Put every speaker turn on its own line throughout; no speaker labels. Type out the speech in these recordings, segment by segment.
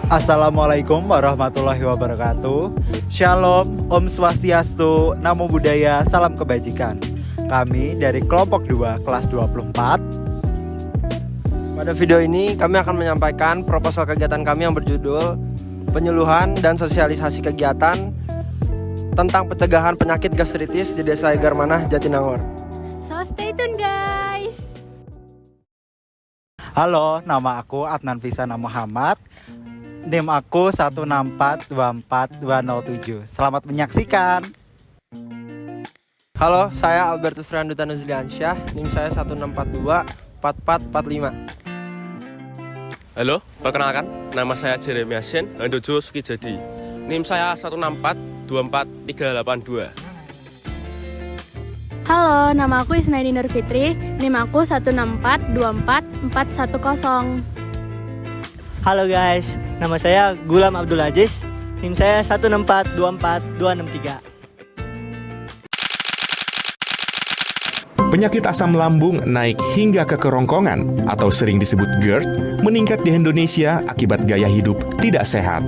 Assalamualaikum warahmatullahi wabarakatuh. Shalom, Om Swastiastu, Namo Buddhaya, Salam Kebajikan. Kami dari kelompok 2 kelas 24.
Pada video ini kami akan menyampaikan proposal kegiatan kami yang berjudul Penyuluhan dan Sosialisasi Kegiatan tentang pencegahan penyakit gastritis di Desa Egarmanah, Jatinangor.
So stay tune guys.
Halo, nama aku Adnan Fisana Muhammad. NIM aku 1642427. Selamat menyaksikan.
Halo, saya Albertus Randuta Nuzliansyah. NIM saya 16424445.
Halo, perkenalkan, nama saya Jeremy Yasin Handojo Sukijadi. NIM saya 1642482.
Halo, nama aku Isnaini Nur Fitri. NIM aku 164244110.
Halo guys, nama saya Gulam Abdul Aziz. NIM saya 1642423.
Penyakit asam lambung naik hingga ke kerongkongan atau sering disebut GERD meningkat di Indonesia akibat gaya hidup tidak sehat.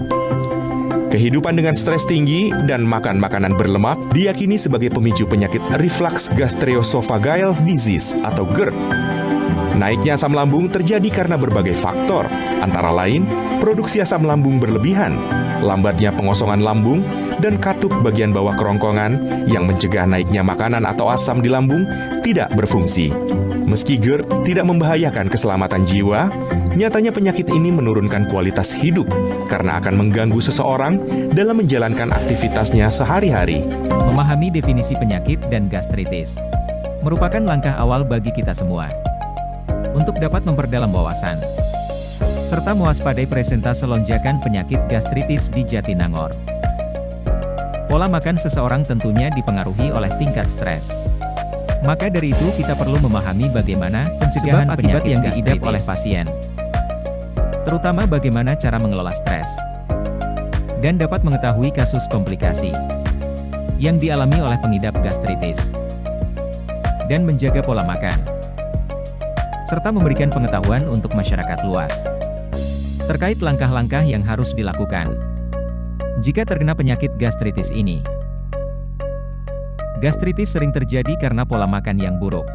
Kehidupan dengan stres tinggi dan makan makanan berlemak diyakini sebagai pemicu penyakit reflux gastroesophageal disease atau GERD. Naiknya asam lambung terjadi karena berbagai faktor, antara lain produksi asam lambung berlebihan, lambatnya pengosongan lambung, dan katup bagian bawah kerongkongan yang mencegah naiknya makanan atau asam di lambung tidak berfungsi. Meski GERD tidak membahayakan keselamatan jiwa, nyatanya penyakit ini menurunkan kualitas hidup karena akan mengganggu seseorang dalam menjalankan aktivitasnya sehari-hari.
Memahami definisi penyakit dan gastritis merupakan langkah awal bagi kita semua untuk dapat memperdalam wawasan serta mewaspadai presentase lonjakan penyakit gastritis di Jatinangor. Pola makan seseorang tentunya dipengaruhi oleh tingkat stres. Maka dari itu kita perlu memahami bagaimana pencegahan penyakit yang diidap oleh pasien, terutama bagaimana cara mengelola stres, dan dapat mengetahui kasus komplikasi yang dialami oleh pengidap gastritis, dan menjaga pola makan, serta memberikan pengetahuan untuk masyarakat luas terkait langkah-langkah yang harus dilakukan jika terkena penyakit gastritis ini. Gastritis sering terjadi karena pola makan yang buruk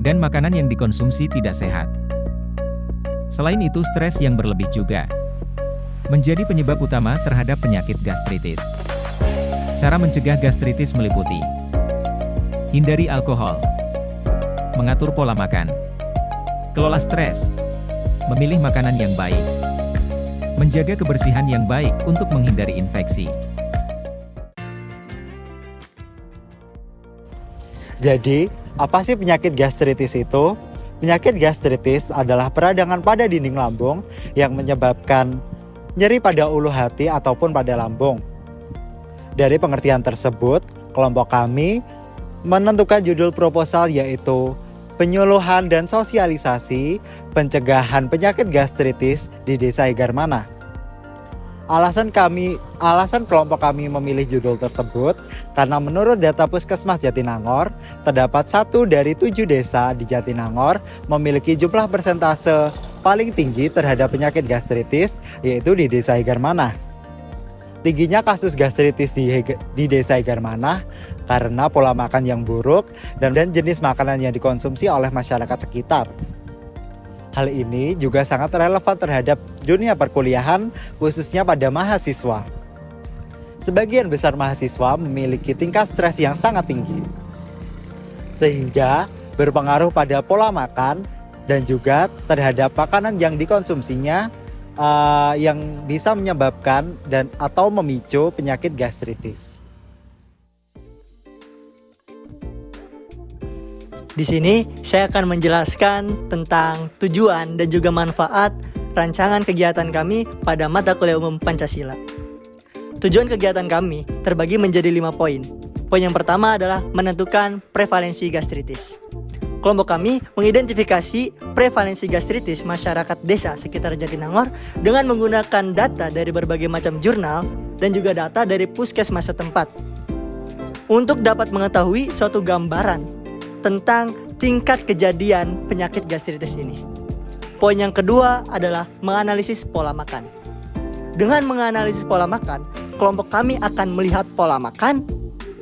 dan makanan yang dikonsumsi tidak sehat. Selain itu, stres yang berlebih juga menjadi penyebab utama terhadap penyakit gastritis. Cara mencegah gastritis meliputi hindari alkohol, mengatur pola makan, kelola stres, memilih makanan yang baik, menjaga kebersihan yang baik untuk menghindari infeksi.
Jadi, apa sih penyakit gastritis itu? Penyakit gastritis adalah peradangan pada dinding lambung yang menyebabkan nyeri pada ulu hati ataupun pada lambung. Dari pengertian tersebut, kelompok kami menentukan judul proposal yaitu Penyuluhan dan Sosialisasi Pencegahan Penyakit Gastritis di Desa Egarmanah. Alasan kelompok kami memilih judul tersebut karena menurut data Puskesmas Jatinangor, terdapat 1 dari 7 desa di Jatinangor memiliki jumlah persentase paling tinggi terhadap penyakit gastritis, yaitu di Desa Egarmanah. Tingginya kasus gastritis di Desa Egarmanah karena pola makan yang buruk dan jenis makanan yang dikonsumsi oleh masyarakat sekitar. Hal ini juga sangat relevan terhadap dunia perkuliahan, khususnya pada mahasiswa. Sebagian besar mahasiswa memiliki tingkat stres yang sangat tinggi, sehingga berpengaruh pada pola makan dan juga terhadap makanan yang dikonsumsinya yang bisa menyebabkan dan atau memicu penyakit gastritis.
Di sini saya akan menjelaskan tentang tujuan dan juga manfaat rancangan kegiatan kami pada mata kuliah umum Pancasila. Tujuan kegiatan kami terbagi menjadi 5 poin. Poin yang pertama adalah menentukan prevalensi gastritis. Kelompok kami mengidentifikasi prevalensi gastritis masyarakat desa sekitar Jatinangor dengan menggunakan data dari berbagai macam jurnal dan juga data dari puskesmas setempat untuk dapat mengetahui suatu gambaran tentang tingkat kejadian penyakit gastritis ini. Poin yang kedua adalah menganalisis pola makan. Dengan menganalisis pola makan, kelompok kami akan melihat pola makan,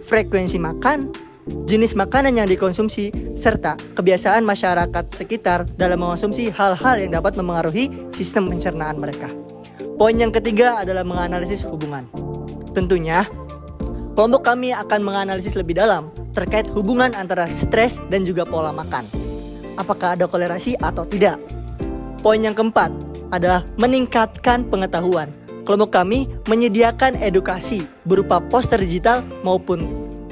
frekuensi makan, jenis makanan yang dikonsumsi, serta kebiasaan masyarakat sekitar dalam mengonsumsi hal-hal yang dapat memengaruhi sistem pencernaan mereka. Poin yang ketiga adalah menganalisis hubungan. Tentunya, kelompok kami akan menganalisis lebih dalam terkait hubungan antara stres dan juga pola makan. Apakah ada kolerasi atau tidak? Poin yang keempat adalah meningkatkan pengetahuan. Kelompok kami menyediakan edukasi berupa poster digital maupun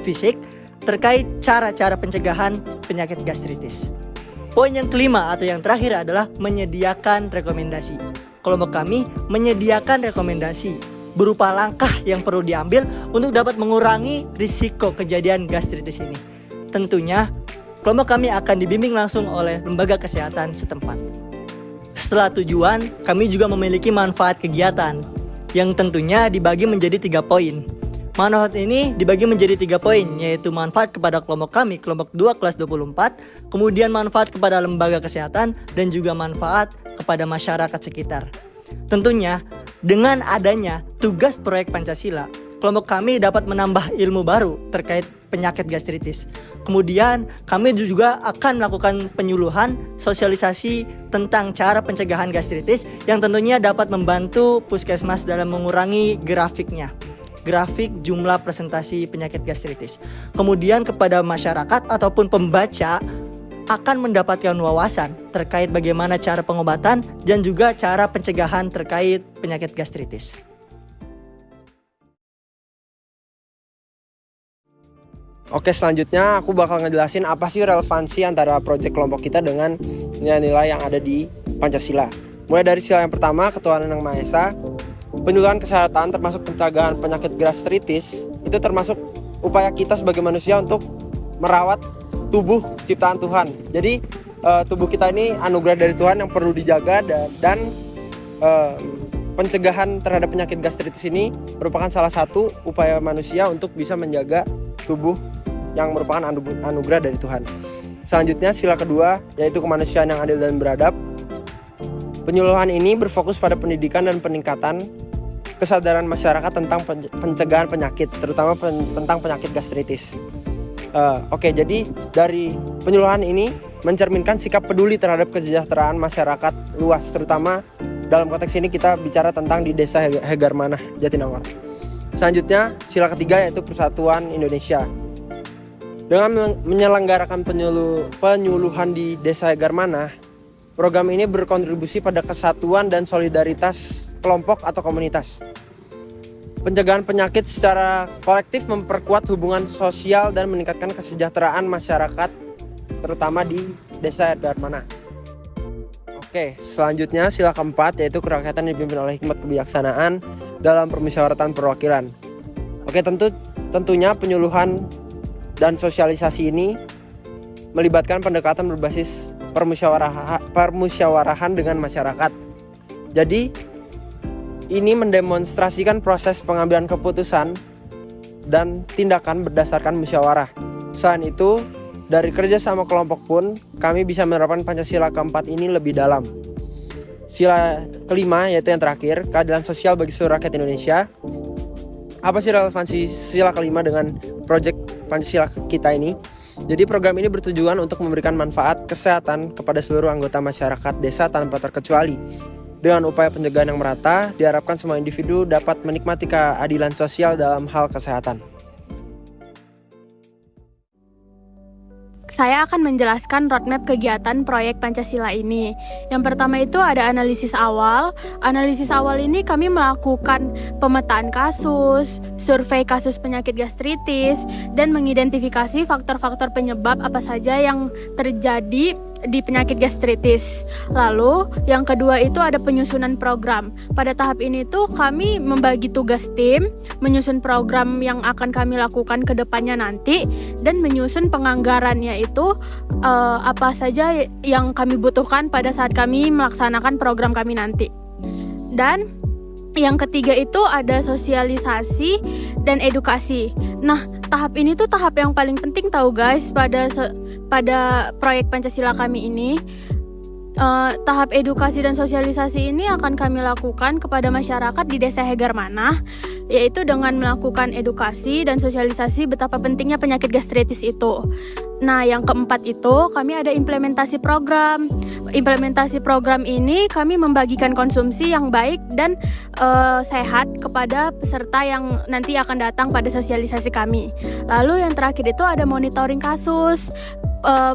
fisik terkait cara-cara pencegahan penyakit gastritis. Poin yang kelima atau yang terakhir adalah menyediakan rekomendasi. Kelompok kami menyediakan rekomendasi berupa langkah yang perlu diambil untuk dapat mengurangi risiko kejadian gastritis ini. Tentunya, kelompok kami akan dibimbing langsung oleh lembaga kesehatan setempat. Setelah tujuan, kami juga memiliki manfaat kegiatan yang tentunya dibagi menjadi 3 poin. Manfaat ini dibagi menjadi 3 poin, yaitu manfaat kepada kelompok kami, kelompok 2 kelas 24, kemudian manfaat kepada lembaga kesehatan, dan juga manfaat kepada masyarakat sekitar. Tentunya, dengan adanya tugas proyek Pancasila, kelompok kami dapat menambah ilmu baru terkait penyakit gastritis. Kemudian, kami juga akan melakukan penyuluhan, sosialisasi tentang cara pencegahan gastritis yang tentunya dapat membantu puskesmas dalam mengurangi grafik jumlah presentasi penyakit gastritis. Kemudian kepada masyarakat ataupun pembaca akan mendapatkan wawasan terkait bagaimana cara pengobatan dan juga cara pencegahan terkait penyakit gastritis.
Oke, selanjutnya aku bakal ngejelasin apa sih relevansi antara proyek kelompok kita dengan nilai-nilai yang ada di Pancasila. Mulai dari sila yang pertama, ketuhanan yang Maha Esa. Penyuluhan kesehatan termasuk pencegahan penyakit gastritis itu termasuk upaya kita sebagai manusia untuk merawat tubuh ciptaan Tuhan. Jadi tubuh kita ini anugerah dari Tuhan yang perlu dijaga dan pencegahan terhadap penyakit gastritis ini merupakan salah satu upaya manusia untuk bisa menjaga tubuh yang merupakan anugerah dari Tuhan. Selanjutnya sila kedua, yaitu kemanusiaan yang adil dan beradab. Penyuluhan ini berfokus pada pendidikan dan peningkatan kesadaran masyarakat tentang pencegahan penyakit, terutama tentang penyakit gastritis. Jadi dari penyuluhan ini mencerminkan sikap peduli terhadap kesejahteraan masyarakat luas, terutama dalam konteks ini kita bicara tentang di Desa Hegarmanah, Jatinangor. Selanjutnya, sila ketiga yaitu Persatuan Indonesia. Dengan menyelenggarakan penyuluhan di Desa Hegarmanah, program ini berkontribusi pada kesatuan dan solidaritas kelompok atau komunitas. Pencegahan penyakit secara kolektif memperkuat hubungan sosial dan meningkatkan kesejahteraan masyarakat, terutama di Desa Hegarmanah. Oke, selanjutnya sila keempat yaitu kerakyatan dipimpin oleh hikmat kebijaksanaan dalam permusyawaratan perwakilan. Tentunya penyuluhan dan sosialisasi ini melibatkan pendekatan berbasis permusyawarahan dengan masyarakat. Jadi, ini mendemonstrasikan proses pengambilan keputusan dan tindakan berdasarkan musyawarah. Selain itu, dari kerja sama kelompok pun, kami bisa menerapkan Pancasila keempat ini lebih dalam. Sila kelima, yaitu yang terakhir, keadilan sosial bagi seluruh rakyat Indonesia. Apa sih relevansi sila kelima dengan proyek Pancasila kita ini? Jadi program ini bertujuan untuk memberikan manfaat kesehatan kepada seluruh anggota masyarakat desa tanpa terkecuali. Dengan upaya pencegahan yang merata, diharapkan semua individu dapat menikmati keadilan sosial dalam hal kesehatan.
Saya akan menjelaskan roadmap kegiatan proyek Pancasila ini. Yang pertama itu ada analisis awal. Analisis awal ini kami melakukan pemetaan kasus, survei kasus penyakit gastritis, dan mengidentifikasi faktor-faktor penyebab apa saja yang terjadi di penyakit gastritis. Lalu yang kedua itu ada penyusunan program. Pada tahap ini tuh kami membagi tugas tim, menyusun program yang akan kami lakukan ke depannya nanti, dan menyusun penganggarannya itu apa saja yang kami butuhkan pada saat kami melaksanakan program kami nanti. Dan yang ketiga itu ada sosialisasi dan edukasi. Nah, tahap ini tuh tahap yang paling penting tahu guys pada proyek Pancasila kami ini. Tahap edukasi dan sosialisasi ini akan kami lakukan kepada masyarakat di Desa Hegarmanah, yaitu dengan melakukan edukasi dan sosialisasi betapa pentingnya penyakit gastritis itu. Nah, yang keempat itu kami ada implementasi program. Implementasi program ini kami membagikan konsumsi yang baik dan sehat kepada peserta yang nanti akan datang pada sosialisasi kami. Lalu yang terakhir itu ada monitoring kasus.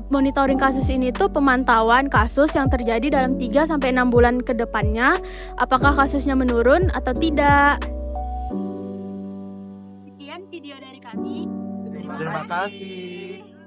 Monitoring kasus ini tuh pemantauan kasus yang terjadi dalam 3-6 bulan ke depannya, apakah kasusnya menurun atau tidak. Sekian video dari kami.
Terima kasih.